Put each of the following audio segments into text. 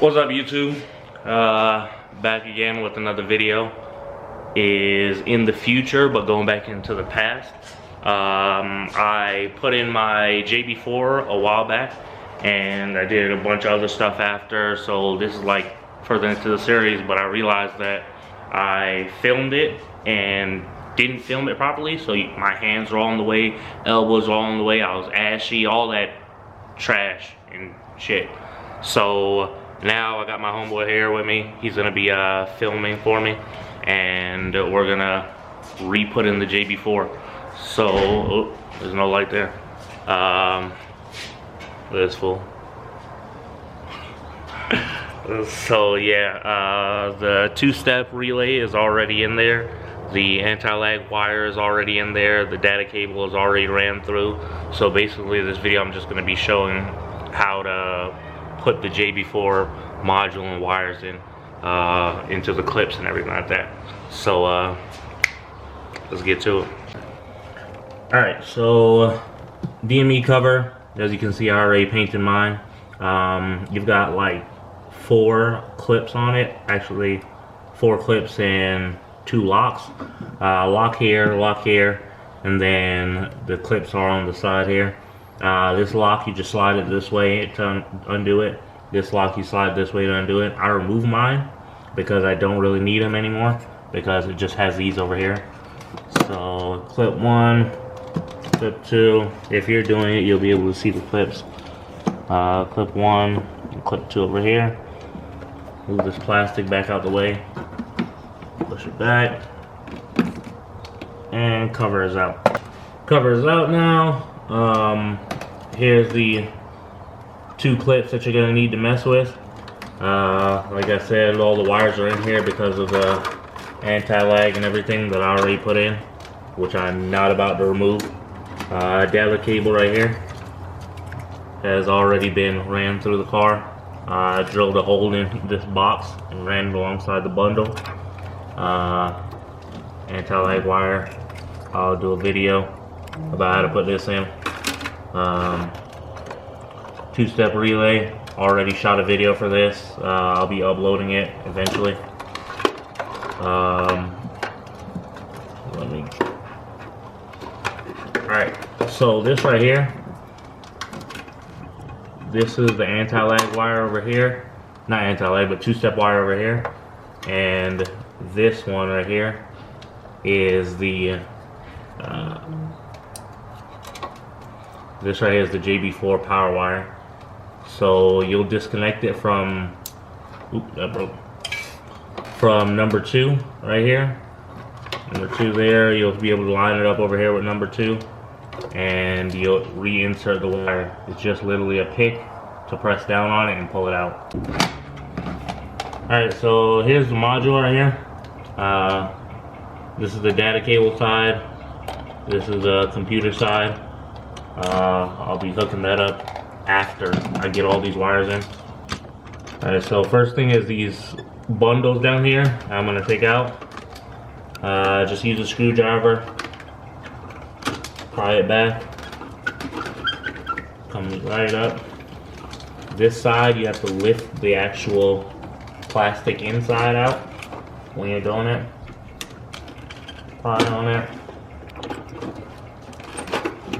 What's up, YouTube? Back again with another video. Is in the future, but going back into the past. I put in my JB4 a while back, and I did a bunch of other stuff after, so this is like further into the series, but I realized that I filmed it and didn't film it properly, so my hands were all in the way, elbows were all in the way, I was ashy, all that trash and shit. So now I got my homeboy here with me. He's gonna be filming for me, and we're gonna re-put in the JB4. So, oh, there's no light there. This full. So yeah, the two-step relay is already in there. The anti-lag wire is already in there. The data cable is already ran through. So basically, this video I'm just gonna be showing how to put the JB4 module and wires in into the clips and everything like that. So let's get to it. Alright, so DME cover, as you can see, I already painted mine. You've got like 4 clips on it, actually 4 clips and 2 locks. Lock here, and then the clips are on the side here. This lock, you just slide it this way to undo it. This lock, you slide this way to undo it. I remove mine because I don't really need them anymore, because it just has these over here. So clip 1, clip 2. If you're doing it, you'll be able to see the clips. Clip 1 and clip 2 over here. Move this plastic back out the way. Push it back. And cover is out. Cover is out now. Here's the 2 clips that you're going to need to mess with. Like I said, all the wires are in here because of the anti-lag and everything that I already put in, which I'm not about to remove. Data cable right here has already been ran through the car. I drilled a hole in this box and ran it alongside the bundle. Anti-lag wire, I'll do a video about how to put this in. 2-step relay, already shot a video for this. I'll be uploading it eventually. Alright, so this right here, this is the anti-lag wire over here. Not anti-lag, but 2-step wire over here. And this one right here is the this right here is the JB4 power wire. So you'll disconnect it from, that broke, from number 2 right here. Number 2 there, you'll be able to line it up over here with number 2, and you'll reinsert the wire. It's just literally a pick to press down on it and pull it out. Alright, so here's the module right here. This is the data cable side. This is the computer side. I'll be hooking that up after I get all these wires in. Alright, so first thing is these bundles down here I'm going to take out. Just use a screwdriver, pry it back, comes right up. This side you have to lift the actual plastic inside out when you're doing it. Pry on it,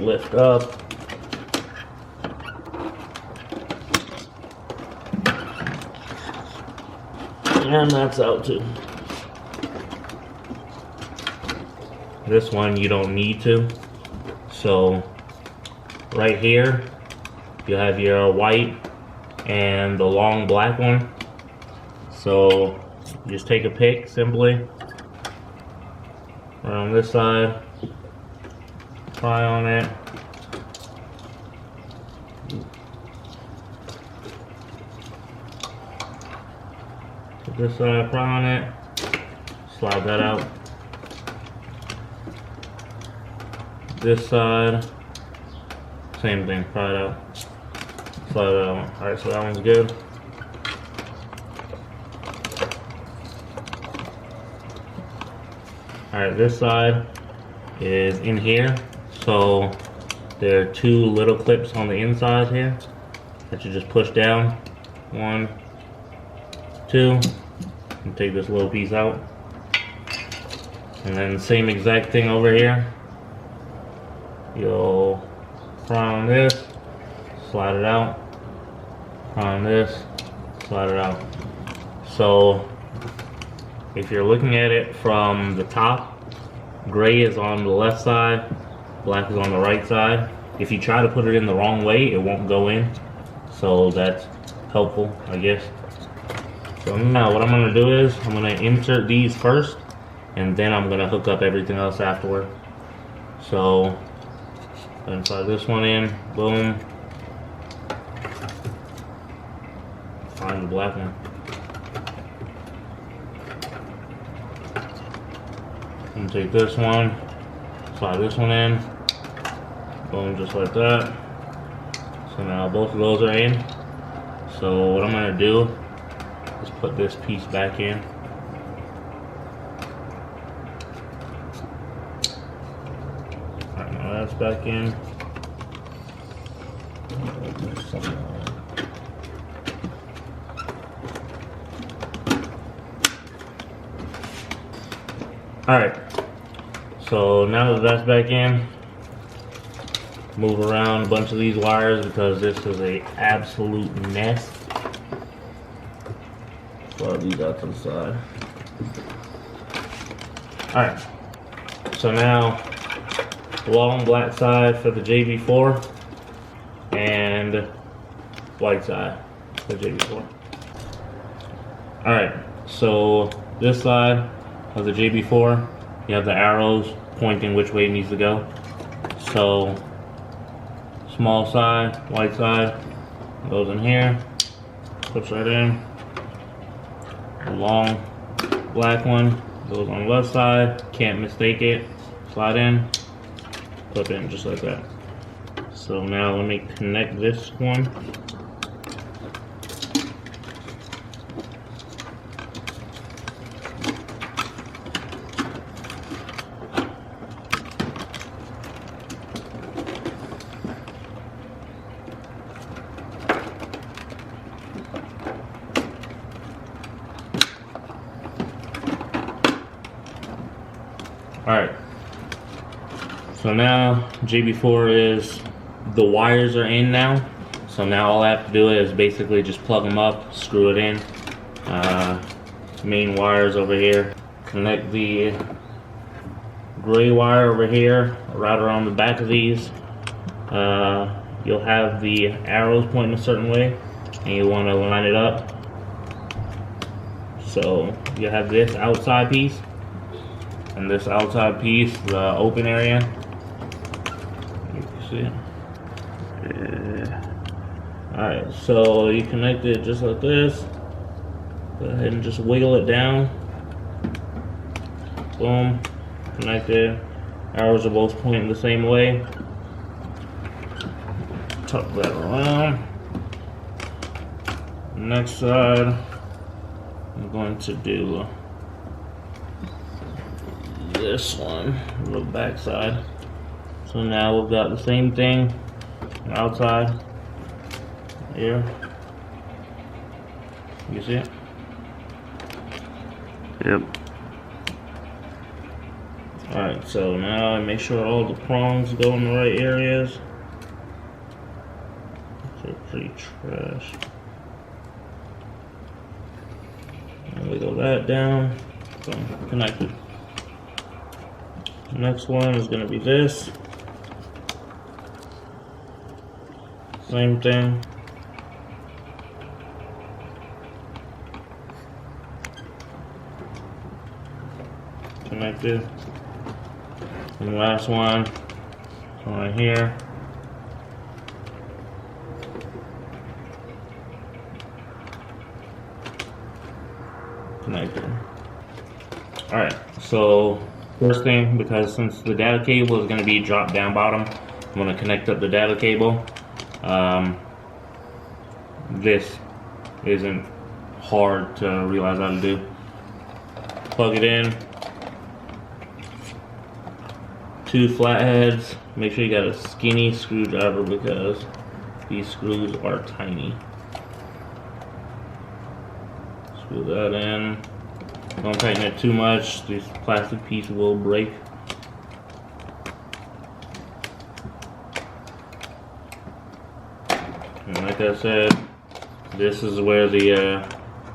lift up. And that's out too. This one you don't need to. So right here you have your white and the long black one. So just take a pick simply on this side, pry on it. This side, pry on it, slide that out. This side, same thing, pry it out, slide that out. Alright, so that one's good. Alright, this side is in here, so there are 2 little clips on the inside here that you just push down. 1, too. And take this little piece out. And then same exact thing over here. You'll pry on this, slide it out. Pry on this, slide it out. So if you're looking at it from the top, gray is on the left side, black is on the right side. If you try to put it in the wrong way, it won't go in. So that's helpful, I guess. So now what I'm gonna do is I'm gonna insert these first, and then I'm gonna hook up everything else afterward. So then slide this one in, boom. Find the black one. And take this one, slide this one in, boom, just like that. So now both of those are in. So what I'm gonna do is put this piece back in. Alright, now that's back in. Alright, so now that that's back in, move around a bunch of these wires because this is a absolute mess. Slide these out to the side. Alright, so now long black side for the JB4 and white side for the JB4. Alright, so this side of the JB4, you have the arrows pointing which way it needs to go. So small side, white side, goes in here, puts right in. The long black one goes on the left side, can't mistake it, slide in, clip in just like that. So now let me connect this one. Alright, so now JB4 is, the wires are in now. So now all I have to do is basically just plug them up, screw it in. Main wires over here. Connect the gray wire over here, right around the back of these. You'll have the arrows pointing a certain way, and you want to line it up. So you have this outside piece. And this outside piece, the open area, you can see it. Yeah. Alright, so you connect it just like this. Go ahead and just wiggle it down. Boom, connected. Arrows are both pointing the same way. Tuck that around. Next side, I'm going to do this one, the back side. So now we've got the same thing outside here. You see it? Yep. Alright, so now I make sure all the prongs go in the right areas. They're pretty trash. And wiggle that down. Boom, connected. Next one is going to be this. Same thing. Connected. And the last one right here. Connected. Alright, so first thing, because since the data cable is going to be drop down bottom, I'm going to connect up the data cable. This isn't hard to realize how to do. Plug it in. 2 flatheads. Make sure you got a skinny screwdriver because these screws are tiny. Screw that in. Don't tighten it too much. This plastic piece will break. And like I said, this is where the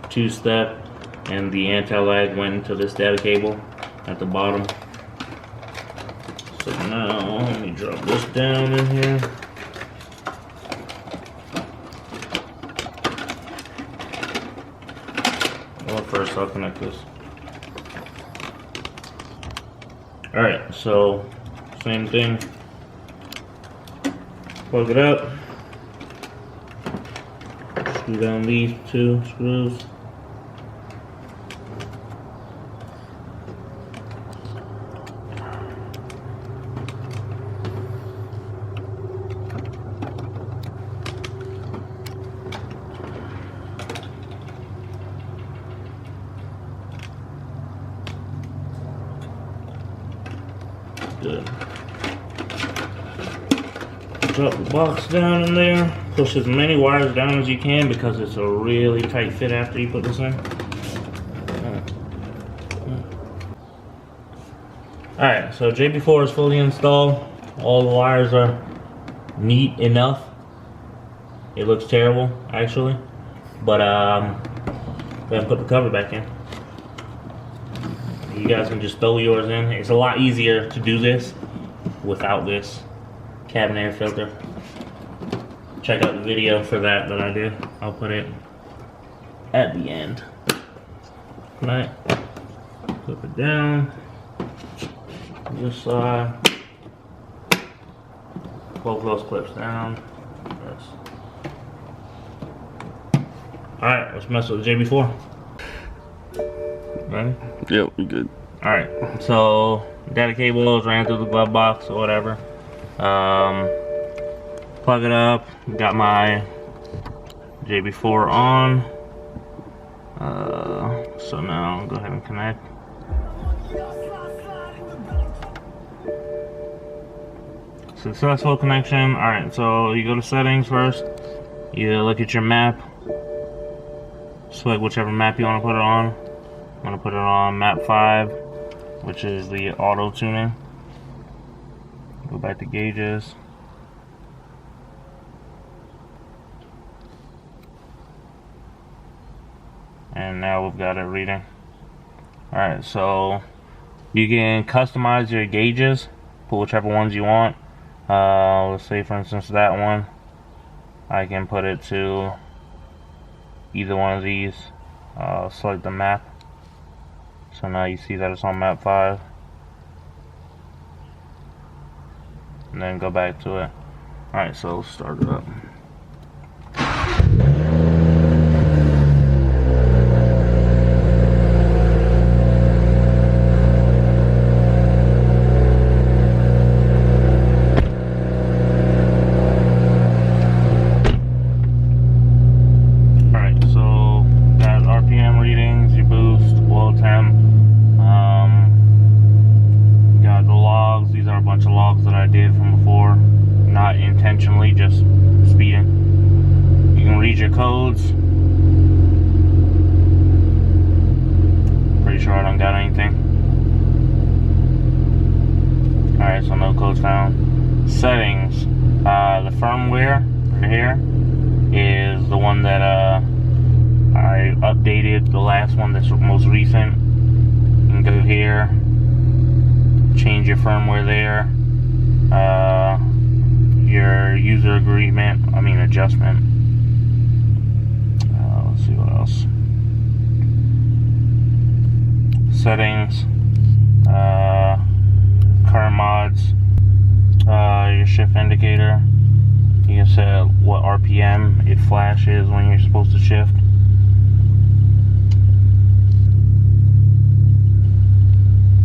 two-step and the anti-lag went into this data cable at the bottom. So now let me drop this down in here. Well, first I'll connect this. Alright, so same thing. Plug it up. Screw down these two screws. Good. Drop the box down in there. Push as many wires down as you can because it's a really tight fit after you put this in. Alright, so JB4 is fully installed. All the wires are neat enough. It looks terrible, actually. But then put the cover back in. You guys can just throw yours in. It's a lot easier to do this without this cabin air filter. Check out the video for that I did. I'll put it at the end. Right. Flip it down. This side. Both those clips down. Yes. Alright, let's mess with the JB4. Ready? Yep, we're good. Alright, so data cables ran through the glove box or whatever. Plug it up. Got my JB4 on. So now go ahead and connect. Successful connection. Alright, so you go to settings first. You look at your map. Select whichever map you want to put it on. I'm going to put it on map 5, which is the auto tuning. Go back to gauges. And now we've got it reading. Alright, so you can customize your gauges, put whichever ones you want. Let's say for instance that one, I can put it to either one of these. Select the map. So now you see that it's on map 5. And then go back to it. Alright, so let's start it up. Intentionally, just speeding. You can read your codes. Pretty sure I don't got anything. Alright, so no codes found. Settings. The firmware right here is the one that I updated, the last one that's most recent. You can go here, change your firmware there. Your user agreement, adjustment. Let's see what else. Settings, current mods, your shift indicator. You can set what RPM it flashes when you're supposed to shift.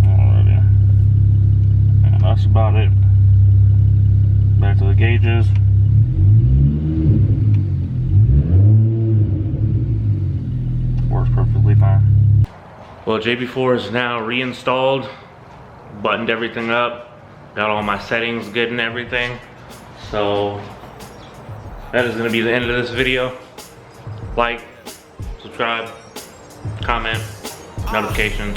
Alrighty. And that's about it. Back to the gauges. Works perfectly fine. Well, JB4 is now reinstalled, buttoned everything up, got all my settings good and everything. So that is going to be the end of this video. Like, subscribe, comment, notifications,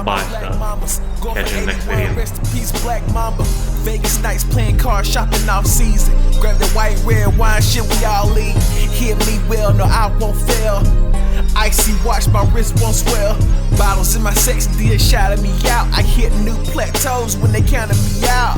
buy stuff. Catch you in the next video. Rest in peace, Black Mamba. Vegas nights playing cards, shopping off season. Grab the white, red wine, shit we all eat. Hear me well, no I won't fail. Icy watch, my wrist won't swell. Bottles in my section, did shouting me out. I hit new plateaus when they counted me out.